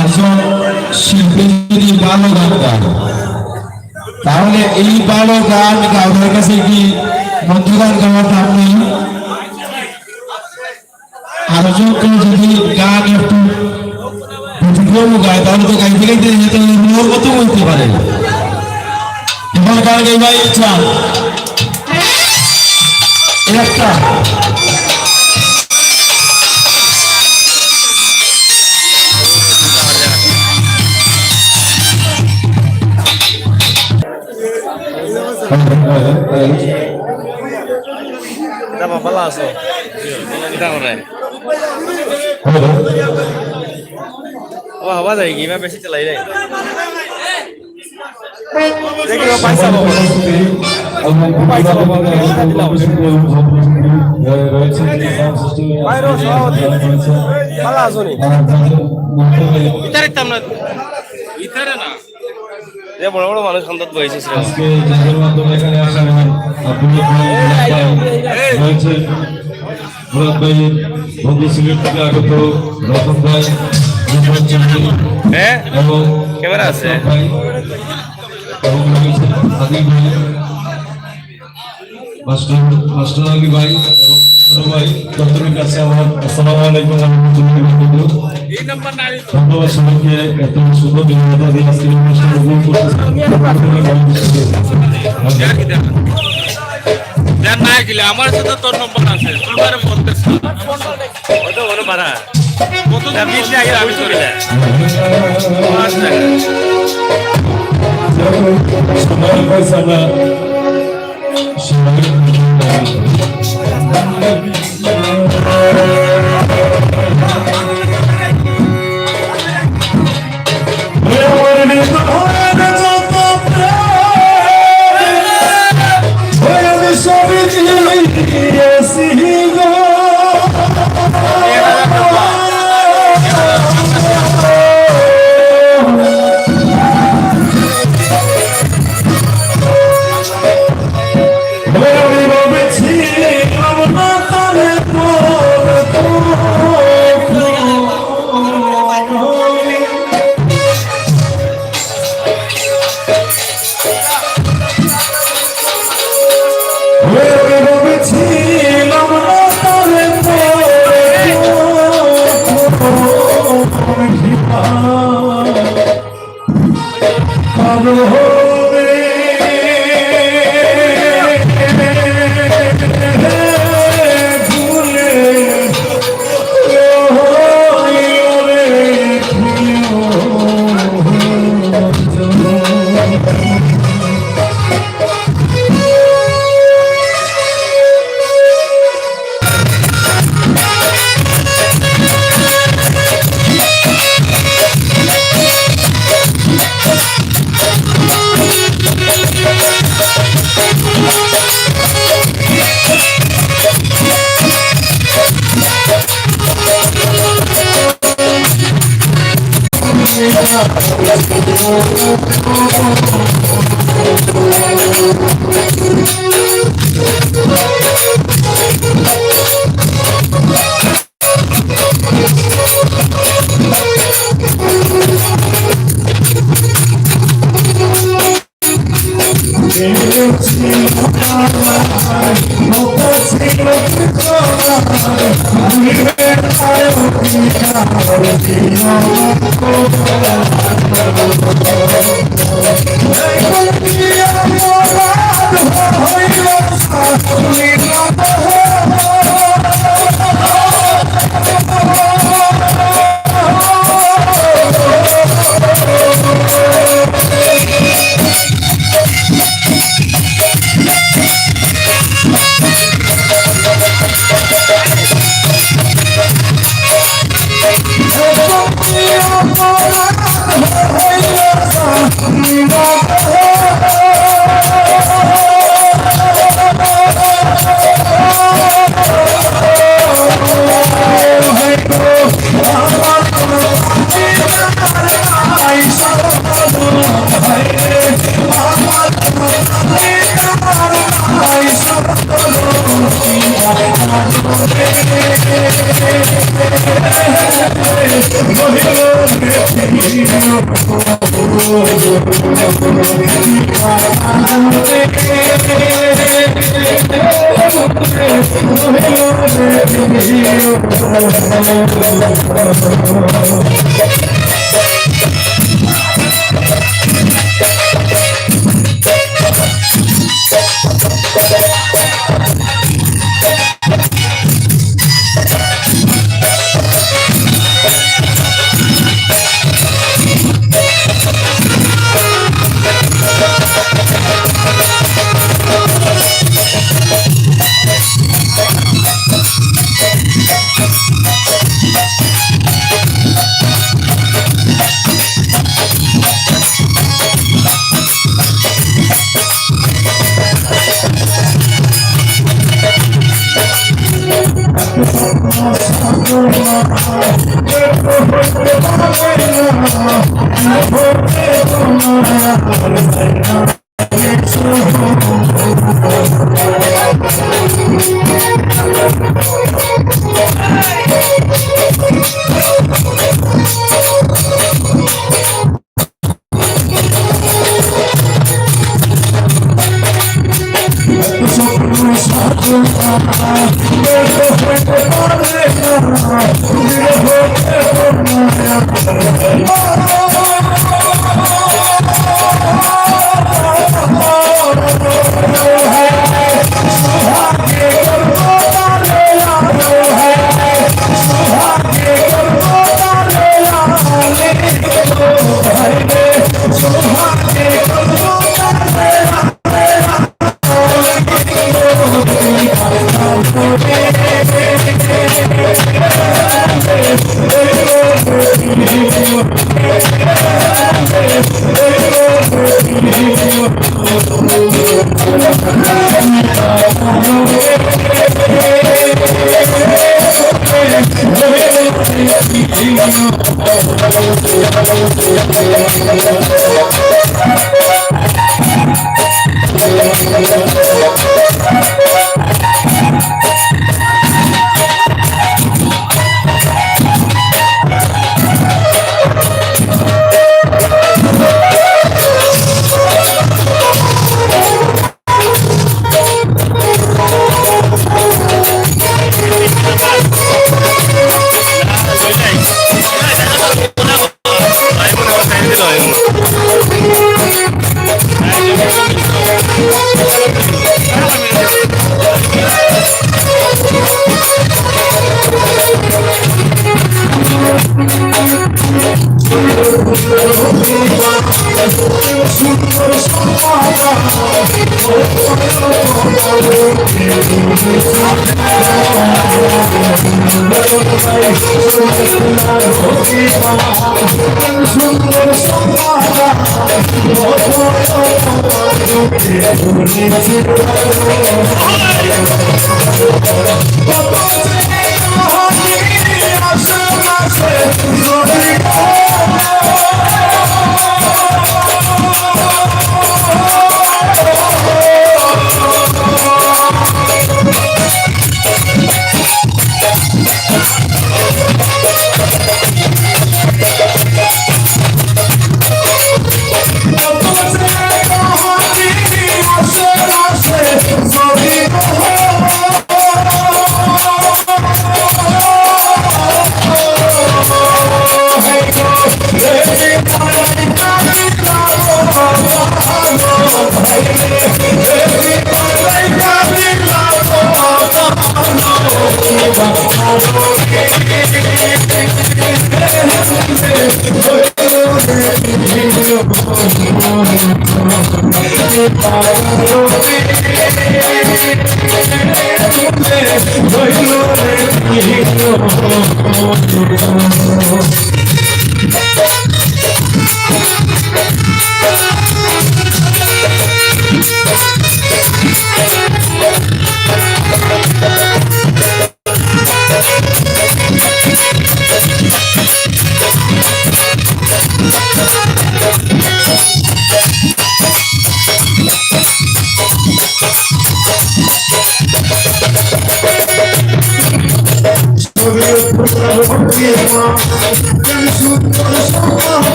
একজন শিল্পী যদি ভালো গান গায় তাহলে এই ভালো গান গাওয়ার কাছে কি মন্ত্র গান গাওয়ার দাম নেই? আলোচক যদি গান একটু গায় তাহলে তো গাইতে গাইতে যেতে মোর মতো বলতে পারে। এবার গান গাইবার ইচ্ছা একটা Dapat balas loh. Kita orang. Wah, apa lagi? Gimana besi celai deh. Jadi kita paisa bawa. Paisa bawa. Bayro sahut. Balas nih. Itar hitam na. Itar na. Ya বড় বড় মানুষ সন্তত বইছে ছিল আজকে যাদের মাধ্যমে এখানে আসা আমার আব্দুল রয়েছে মুরাদ ভাই বন্ধু সিলেট থেকে আগত রতন ভাই হ্যাঁ এবং ক্যামেরা আছে ভাই এবং রয়েছে আদিল ভাই মাস্টার আলী ভাই এবং ছোট ভাই দপ্তরের কাছে আমার আসসালামু আলাইকুম ওয়া রাহমাতুল্লাহি ওয়া বারাকাতুহু। এই নাম্বার না ধন্যবাদ সবাইকে এত সুন্দর বিনোদন দিয়ে আজকে অনুষ্ঠান উপভোগ করতেছি। যার না গেলে আমার সাথে তোর নম্বর আছে তোমারে বলতেছ ওটা বড় পারা কত দাবি দিয়ে আগে আমি করি না সময় পয়সা না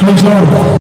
Thank you.